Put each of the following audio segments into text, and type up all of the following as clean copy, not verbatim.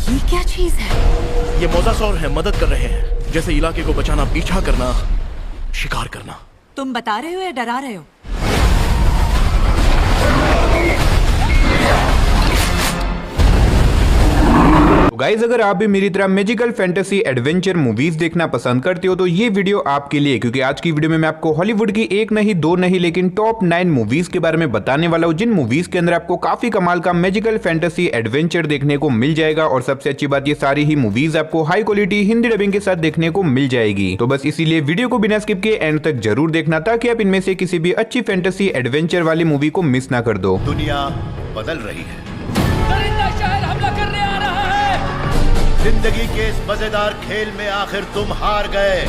ये क्या चीज है? ये मोज़ासौर है, मदद कर रहे हैं। जैसे इलाके को बचाना, पीछा करना, शिकार करना। तुम बता रहे हो या डरा रहे हो? गाइज अगर आप भी मेरी तरह मैजिकल फैंटेसी एडवेंचर मूवीज देखना पसंद करते हो तो ये वीडियो आपके लिए, क्योंकि आज की वीडियो में मैं आपको हॉलीवुड की एक नहीं दो नहीं लेकिन टॉप 9 मूवीज के बारे में बताने वाला हूँ, जिन मूवीज के अंदर आपको काफी कमाल का मैजिकल फैंटेसी एडवेंचर देखने को मिल जाएगा। और सबसे अच्छी बात, ये सारी ही मूवीज आपको हाई क्वालिटी हिंदी डबिंग के साथ देखने को मिल जाएगी। तो बस इसीलिए वीडियो को बिना स्किप के एंड तक जरूर देखना, ताकि आप इनमें से किसी भी अच्छी फैंटेसी एडवेंचर वाली मूवी को मिस ना कर दो। दुनिया बदल रही है, दरिंदा शहर हमला करने आ रहा है। जिंदगी के इस मजेदार खेल में आखिर तुम हार गए।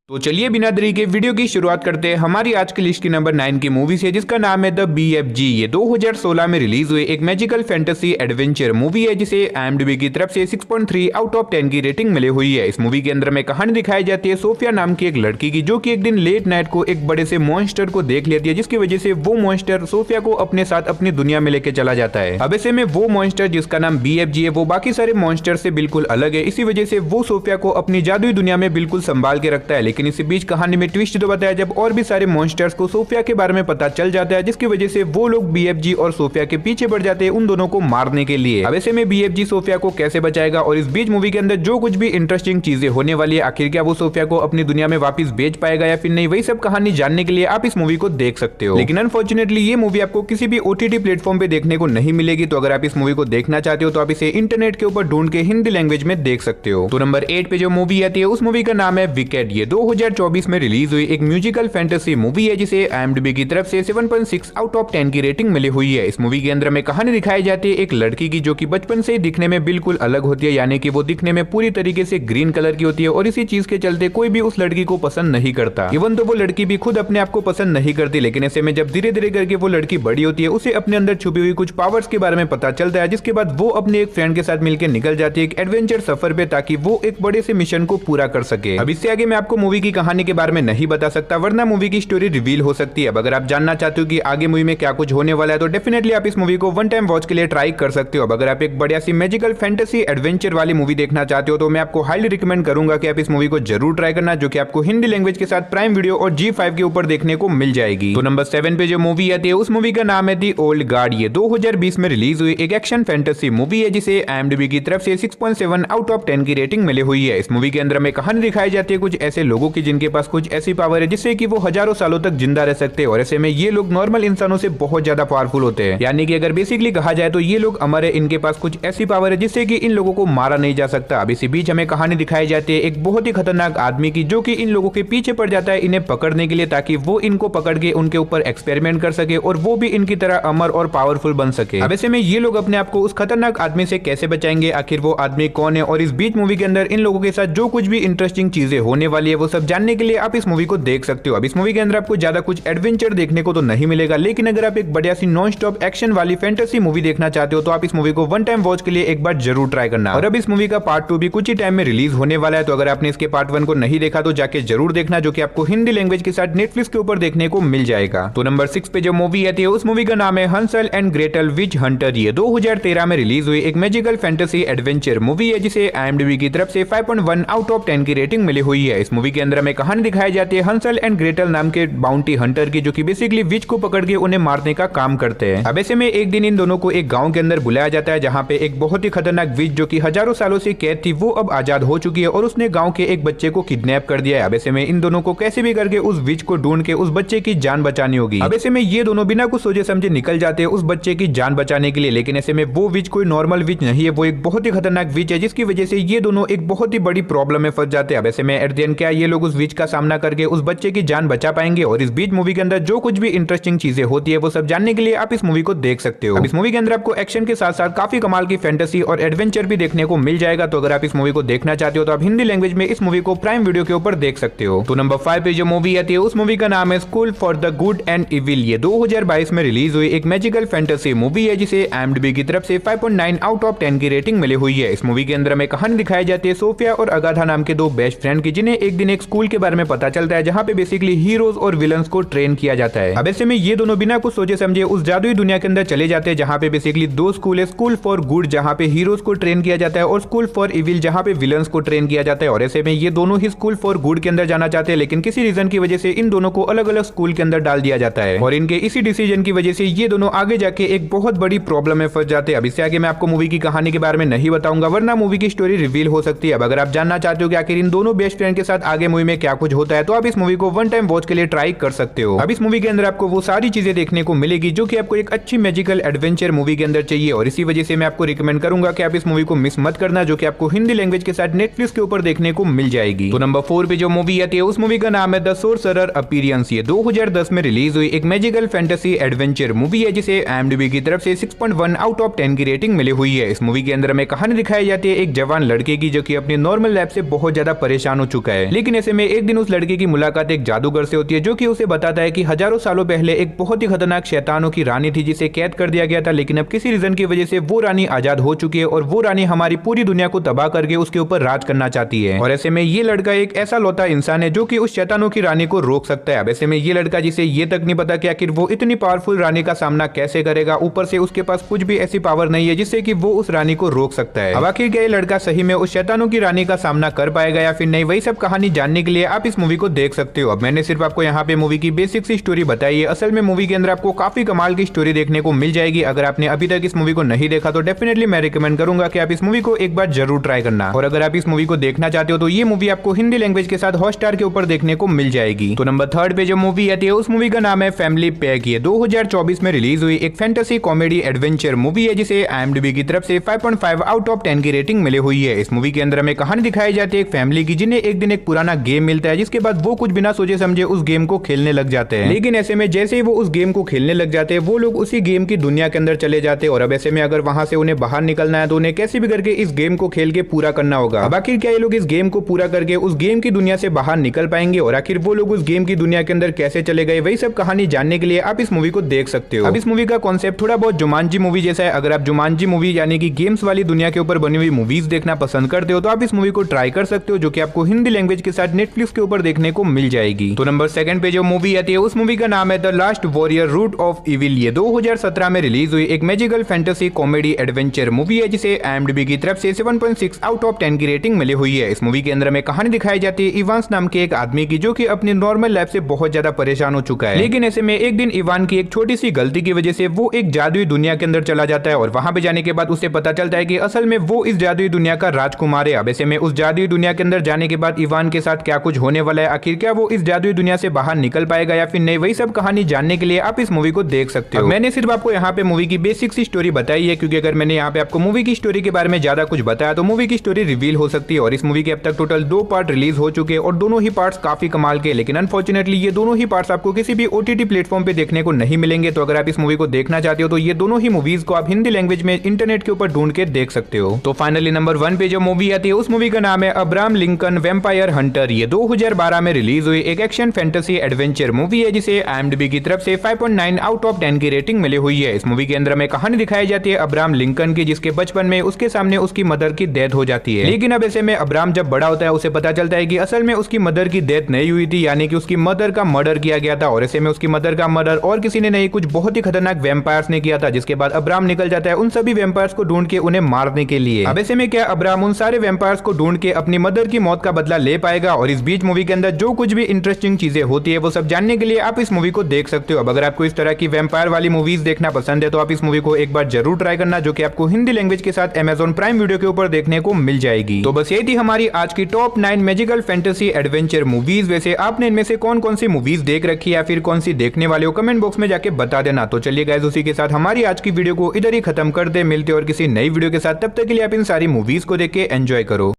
तो चलिए बिना देरी के वीडियो की शुरुआत करते हैं हमारी आज की लिस्ट की नंबर 9 की मूवी से, जिसका नाम है द BFG। ये 2016 में रिलीज हुए एक मैजिकल फैंटेसी एडवेंचर मूवी है, जिसे IMDb की तरफ से 6.3 आउट ऑफ 10 की रेटिंग मिली हुई है। इस मूवी के अंदर में कहानी दिखाई जाती है सोफिया नाम की एक लड़की की, जो कि एक दिन लेट नाइट को एक बड़े से मॉन्स्टर को देख लेती है, जिसकी वजह से वो मॉन्स्टर सोफिया को अपने साथ अपनी दुनिया में लेके चला जाता है। अब ऐसे में वो मॉन्स्टर जिसका नाम BFG है, वो बाकी सारे मॉन्स्टर से बिल्कुल अलग है। इसी वजह से वो सोफिया को अपनी जादुई दुनिया में बिल्कुल संभाल के रखता है। लेकिन इसी बीच कहानी में ट्विस्ट तो बताया जब और भी सारे मॉन्स्टर्स को सोफिया के बारे में पता चल जाता है, जिसकी वजह से वो लोग BFG और सोफिया के पीछे बढ़ जाते हैं उन दोनों को मारने के लिए। अब ऐसे में BFG सोफिया को कैसे बचाएगा, और इस बीच मूवी के अंदर जो कुछ भी इंटरेस्टिंग चीजें होने वाली है, आखिर क्या वो सोफिया को अपनी दुनिया में वापस भेज पाएगा या फिर नहीं, वही सब कहानी जानने के लिए आप इस मूवी को देख सकते हो। लेकिन अनफॉर्चुनेटली ये मूवी आपको किसी भी OTT प्लेटफॉर्म पे देखने को नहीं मिलेगी। तो अगर आप इस मूवी को देखना चाहते हो तो आप इसे इंटरनेट के ऊपर ढूंढ के हिंदी लैंग्वेज में देख सकते हो। तो नंबर 8 पे जो मूवी आती है उस मूवी का नाम है विकेट। ये 2024 में रिलीज हुई एक म्यूजिकल फैंटेसी मूवी है, जिसे IMDb की तरफ से 7.6 आउट ऑफ 10 की रेटिंग मिली हुई है। इस मूवी के अंदर में कहानी दिखाई जाती है एक लड़की की, जो कि बचपन से दिखने में बिल्कुल अलग होती है, यानी कि वो दिखने में पूरी तरीके से ग्रीन कलर की होती है। और इसी चीज के चलते कोई भी उस लड़की को पसंद नहीं करता। इवन तो वो लड़की भी खुद अपने आप को पसंद नहीं करती। लेकिन ऐसे में जब धीरे धीरे करके वो लड़की बड़ी होती है, उसे अपने अंदर छुपी हुई कुछ पावर्स के बारे में पता चलता है, जिसके बाद वो अपने एक फ्रेंड के साथ मिलकर निकल जाती है एक एडवेंचर सफर पे, ताकि वो एक बड़े से मिशन को पूरा कर सके। अब इससे आगे मैं आपको मूवी की कहानी के बारे में नहीं बता सकता, वरना मूवी की स्टोरी रिवील हो सकती है। अब अगर आप जानना चाहते हो कि आगे मूवी में क्या कुछ होने वाला है, तो डेफिनेटली आप इस मूवी को वन टाइम वॉच के लिए ट्राई कर सकते हो। अब अगर आप एक बढ़िया सी मैजिकल फैंटेसी एडवेंचर वाली मूवी देखना चाहते हो, तो मैं आपको हाईली रिकमेंड करूंगा कि आप इस मूवी को जरूर ट्राई करना, जो कि आपको हिंदी लैंग्वेज के साथ प्राइम वीडियो और G5 के ऊपर देखने को मिल जाएगी। तो नंबर 7 पे जो मूवी आती है उस मूवी का नाम है दी ओल्ड गार्ड। ये 2020 में रिलीज हुई एक एक्शन फैंटेसी मूवी है, जिसे IMDb की तरफ से 6.7 आउट ऑफ 10 की रेटिंग मिली हुई है। इस मूवी के अंदर में कहानी दिखाई जाती है कुछ ऐसे लोगों की, जिनके पास कुछ ऐसी पावर है जिससे कि वो हजारों सालों तक जिंदा रह सकते हैं। और ऐसे में ये लोग नॉर्मल इंसानों से बहुत ज्यादा पावरफुल होते हैं, यानी कि अगर बेसिकली कहा जाए तो ये लोग अमर है। इनके पास कुछ ऐसी पावर है जिससे कि इन लोगों को मारा नहीं जा सकता। अब इसी बीच हमें कहानी दिखाई जाती है एक बहुत ही खतरनाक आदमी की, जो कि इन लोगों के पीछे पड़ जाता है इन्हें पकड़ने के लिए, ताकि वो इनको पकड़ के उनके ऊपर एक्सपेरिमेंट कर सके और वो भी इनकी तरह अमर और पावरफुल बन सके। अब ऐसे में ये लोग अपने आप को उस खतरनाक आदमी से कैसे बचाएंगे, आखिर वो आदमी कौन है, और इस बीच मूवी के अंदर इन लोगों के साथ जो कुछ भी इंटरेस्टिंग चीजें होने वाली है, वो सब जानने के लिए आप इस मूवी को देख सकते हो। अब इस मूवी के अंदर आपको ज्यादा कुछ एडवेंचर देखने को तो नहीं मिलेगा, लेकिन अगर आप एक बढ़िया सी नॉन स्टॉप एक्शन वाली फैंटेसी मूवी देखना चाहते हो, तो आप इस मूवी को वन टाइम वॉच के लिए एक बार जरूर ट्राई करना। और अब इस मूवी का पार्ट 2 भी कुछ ही टाइम में रिलीज होने वाला है। तो अगर आपने इसके पार्ट 1 को नहीं देखा तो जाके जरूर देखना, जो कि आपको हिंदी लैंग्वेज के साथ नेटफ्लिक्स के ऊपर देखने को मिल जाएगा। तो नंबर 6 पे जो मूवी आती है उस मूवी का नाम है Hansal and Gretel which Hunter. ये 2013 में रिलीज हुई एक मैजिकल फैंटेसी एडवेंचर मूवी है, जिसे IMDb की तरफ से 5.1 आउट ऑफ 10 की रेटिंग मिली हुई है। इस मूवी के अंदर हमें कहानी दिखाई जाती है हंसल एंड ग्रेटल नाम के बाउंटी हंटर की, जो कि बेसिकली विच को पकड़ के उन्हें मारने का काम करते हैं। अब ऐसे में एक दिन इन दोनों को एक गांव के अंदर बुलाया जाता है, जहां पे एक बहुत ही खतरनाक विच, जो कि हजारों सालों से कैद थी, वो अब आजाद हो चुकी है और उसने गांव के एक बच्चे को किडनैप कर दिया है। अब ऐसे में इन दोनों को कैसे भी करके उस विच को ढूंढ के उस बच्चे की जान बचानी होगी। अब ऐसे में ये दोनों बिना कुछ सोचे समझे निकल जाते हैं उस बच्चे की जान बचाने के लिए। लेकिन ऐसे में वो विच कोई नॉर्मल विच नहीं है, वो एक बहुत ही खतरनाक विच है, जिसकी वजह से ये दोनों एक बहुत ही बड़ी प्रॉब्लम में फंस जाते हैं। अब ऐसे में एट द एंड क्या ये लोग उस विच का सामना करके उस बच्चे की जान बचा पाएंगे? और इस बीच मूवी के अंदर जो कुछ भी इंटरेस्टिंग चीजें होती है वो सब जानने के लिए आप इस मूवी को देख सकते हो। अब इस मूवी के अंदर आपको एक्शन के साथ साथ काफी कमाल की फैंटेसी और एडवेंचर भी देखने को मिल जाएगा। तो अगर आप इस मूवी को देखना चाहते हो तो आप हिंदी लैंग्वेज में इस मूवी को प्राइम वीडियो के ऊपर देख सकते हो। तो नंबर 5 पे जो मूवी आती है उस मूवी का नाम है school for the good and evil. ये 2022 में रिलीज हुई एक मैजिकल फैंटेसी मूवी है, जिसे IMDb की तरफ से 5.9 आउट ऑफ 10 की रेटिंग मिली हुई है। इस मूवी के अंदर हमें कहानी दिखाई जाती है सोफिया और अगाथा नाम के दो बेस्ट फ्रेंड की, जिन्हें एक दिन एक एक स्कूल के बारे में पता चलता है जहाँ पे बेसिकली हीरोज और विलन्स को ट्रेन किया जाता है। अब ऐसे में ये दोनों बिना कुछ सोचे समझे उस जादुई दुनिया के अंदर चले जाते हैं जहाँ पे बेसिकली दो स्कूल है, स्कूल फॉर गुड जहाँ पे हीरोज को ट्रेन किया जाता है और स्कूल फॉर इविल जहाँ पे विलन्स को ट्रेन किया जाता है। और ऐसे में ये दोनों ही स्कूल फॉर गुड के अंदर जाना चाहते हैं, लेकिन किसी रीजन की वजह से इन दोनों को अलग अलग स्कूल के अंदर डाल दिया जाता है और इनके इसी डिसीजन की वजह से ये दोनों आगे जाके एक बहुत बड़ी प्रॉब्लम में फंस जाते हैं। अब इससे आगे मैं आपको मूवी की कहानी के बारे में नहीं बताऊंगा वरना मूवी की स्टोरी रिवील हो सकती है। अब अगर आप जानना चाहते हो कि आखिर इन दोनों बेस्ट फ्रेंड के साथ आगे मूवी में क्या कुछ होता है तो आप इस मूवी को वन टाइम वॉच के लिए ट्राई कर सकते हो। अब इस मूवी के अंदर आपको वो सारी चीजें देखने को मिलेगी जो कि आपको एक अच्छी मैजिकल एडवेंचर मूवी के अंदर चाहिए और इसी वजह से मैं आपको रिकमेंड करूंगा कि आप इस मूवी को मिस मत करना, जो कि आपको हिंदी लैंग्वेज के साथ नेटफ्लिक्स के ऊपर देखने को मिल जाएगी। तो नंबर 4 पे जो मूवी आती है उस मूवी का नाम है द सोर्सरर अपीयरेंस। ये 2010 में रिलीज हुई एक मैजिकल फैंटेसी एडवेंचर मूवी है जिसे IMDb की तरफ से 6.1 आउट ऑफ 10 की रेटिंग मिली हुई है। इस मूवी के अंदर हमें कहानी दिखाई जाती है एक जवान लड़के की जो कि अपनी नॉर्मल लाइफ से बहुत ज्यादा परेशान हो चुका है, लेकिन ऐसे में एक दिन उस लड़के की मुलाकात एक जादूगर से होती है जो कि उसे बताता है कि हजारों सालों पहले एक बहुत ही खतरनाक शैतानों की रानी थी जिसे कैद कर दिया गया था, लेकिन अब किसी रीजन की वजह से वो रानी आजाद हो चुकी है और वो रानी हमारी पूरी दुनिया को तबाह करके उसके ऊपर राज करना चाहती है। और ऐसे में ये लड़का एक ऐसा लौता इंसान है जो कि उस शैतानों की रानी को रोक सकता है। अब ऐसे में ये लड़का जिसे ये तक नहीं पता कि आखिर वो इतनी पावरफुल रानी का सामना कैसे करेगा, ऊपर से उसके पास कुछ भी ऐसी पावर नहीं है जिससे कि वो उस रानी को रोक सकता है। अब आखिर क्या ये लड़का सही में उस शैतानों की रानी का सामना कर पाएगा या फिर नहीं, वही सब कहानी जानने के लिए आप इस मूवी को देख सकते हो। अब मैंने सिर्फ आपको यहाँ पे मूवी की बेसिक सी स्टोरी बताई है, असल में मूवी के अंदर आपको काफी कमाल की स्टोरी देखने को मिल जाएगी। अगर आपने अभी तक इस मूवी को नहीं देखा तो डेफिनेटली मैं रिकमेंड करूंगा कि आप इस मूवी को एक बार जरूर ट्राई करना। और अगर आप इस मूवी को देखना चाहते हो तो ये मूवी आपको हिंदी लैंग्वेज के साथ हॉटस्टार के ऊपर देखने को मिल जाएगी। तो नंबर 3 पे जो मूवी आती है उस मूवी का नाम है फैमिली पैक। ये 2024 में रिलीज हुई एक फैंटेसी कॉमेडी एडवेंचर मूवी है जिसे IMDb की तरफ से 5.5 आउट ऑफ 10 की रेटिंग मिली हुई है। इस मूवी के अंदर हमें कहानी दिखाई जाती है एक फैमिली की जिन्हें एक दिन एक पुराना गेम मिलता है जिसके बाद वो कुछ बिना सोचे समझे उस गेम को खेलने लग जाते हैं, लेकिन ऐसे में जैसे ही वो उस गेम को खेलने लग जाते हैं वो लोग उसी गेम की दुनिया के अंदर चले जाते हैं और अब ऐसे में अगर वहां से उन्हें बाहर निकलना है तो उन्हें कैसे भी करके इस गेम को खेल के पूरा करना होगा। अब आखिर क्या ये लोग इस गेम को पूरा करके उस गेम की दुनिया से बाहर निकल पाएंगे और आखिर वो लोग उस गेम की दुनिया के अंदर कैसे चले गए, वही सब कहानी जानने के लिए आप इस मूवी को देख सकते हो। अब इस मूवी का कॉन्सेप्ट थोड़ा बहुत जुमांजी मूवी जैसा है। अगर आप जुमांजी मूवी यानी कि गेम्स वाली दुनिया के ऊपर बनी हुई मूवीज देखना पसंद करते हो तो आप इस मूवी को ट्राई कर सकते हो, जो कि आपको हिंदी लैंग्वेज के साथ नेटफ्लिक्स के ऊपर देखने को मिल जाएगी। तो नंबर 2 पे जो मूवी आती है उस मूवी का नाम है the last warrior root of evil. ये 2017 में रिलीज हुई एक magical fantasy comedy adventure movie है जिसे IMDb की तरफ से 7.6 आउट ऑफ 10 की रेटिंग मिली हुई है। इस मूवी के अंदर में कहानी दिखाई जाती है इवान नाम के एक आदमी की जो कि अपनी नॉर्मल लाइफ से बहुत ज्यादा परेशान हो चुका है, लेकिन ऐसे में एक दिन इवान की एक छोटी सी गलती की वजह से वो एक जादुई दुनिया के अंदर चला जाता है और वहां पे जाने के बाद उसे पता चलता है कि असल में वो इस जादुई दुनिया का राजकुमार है। अब ऐसे में उस जादुई दुनिया के अंदर जाने के बाद इवान के साथ क्या कुछ होने वाला है, आखिर क्या वो इस जादुई दुनिया से बाहर निकल पाएगा या फिर नहीं, वही सब कहानी जानने के लिए आप इस मूवी को देख सकते हो। मैंने सिर्फ आपको यहाँ पे मूवी की बेसिक सी स्टोरी बताई है क्योंकि अगर मैंने यहाँ पे आपको मूवी की स्टोरी के बारे में ज्यादा कुछ बताया तो मूवी की स्टोरी रिवील हो सकती है। और इस मूवी के अब तक टोटल 2 पार्ट रिलीज हो चुके हैं और दोनों ही पार्ट्स काफी कमाल के, लेकिन अनफॉर्चुनेटली ये दोनों ही पार्ट्स आपको किसी भी OTT प्लेटफॉर्म पे देखने को नहीं मिलेंगे। तो अगर आप इस मूवी को देखना चाहते हो तो ये दोनों ही मूवीज को आप हिंदी लैंग्वेज में इंटरनेट के ऊपर ढूंढ के देख सकते हो। तो फाइनली नंबर 1 पे जो मूवी आती है उस मूवी का नाम है अब्राहम लिंकन वैम्पायर हंटर। ये 2012 में रिलीज हुई एक एक्शन फैंटेसी एडवेंचर मूवी है जिसे IMDb की तरफ से 5.9 आउट ऑफ 10 की रेटिंग मिली हुई है। इस मूवी के अंदर हमें कहानी दिखाई जाती है अब्राहम लिंकन की जिसके बचपन में उसके सामने उसकी मदर की डेथ हो जाती है, लेकिन अब ऐसे में अब्राहम जब बड़ा होता है उसे पता चलता है कि असल में उसकी मदर की डेथ नहीं हुई थी, यानी कि उसकी मदर का मर्डर किया गया था। और ऐसे में उसकी मदर का मर्डर और किसी ने नहीं, कुछ बहुत ही खतरनाक वैम्पायर्स ने किया था, जिसके बाद अब्राहम निकल जाता है उन सभी वैम्पायर्स को ढूंढ के उन्हें मारने के लिए। अब ऐसे में क्या अब्राहम उन सारे वैम्पायर्स को ढूंढ के अपनी मदर की मौत का बदला ले पाएगा? और इस बीच मूवी के अंदर जो कुछ भी इंटरेस्टिंग चीजें होती है वो सब जानने के लिए आप इस मूवी को देख सकते हो। अब अगर आपको इस तरह की वैम्पायर वाली मूवीज देखना पसंद है तो आप इस मूवी को एक बार जरूर ट्राई करना, जो कि आपको हिंदी लैंग्वेज के साथ Amazon प्राइम वीडियो के ऊपर देखने को मिल जाएगी। तो बस ये थी हमारी आज की top 9 magical fantasy adventure movies. वैसे आपने इनमें से कौन कौन सी मूवीज देख रखी है या फिर कौन सी देखने वाले हो, कमेंट बॉक्स में जाके बता देना। तो चलिए गाइस, उसी के साथ हमारी आज की वीडियो को इधर ही खत्म कर दे। मिलते और किसी नई वीडियो के साथ, तब तक के लिए आप इन सारी मूवीज को देख के एंजॉय करो।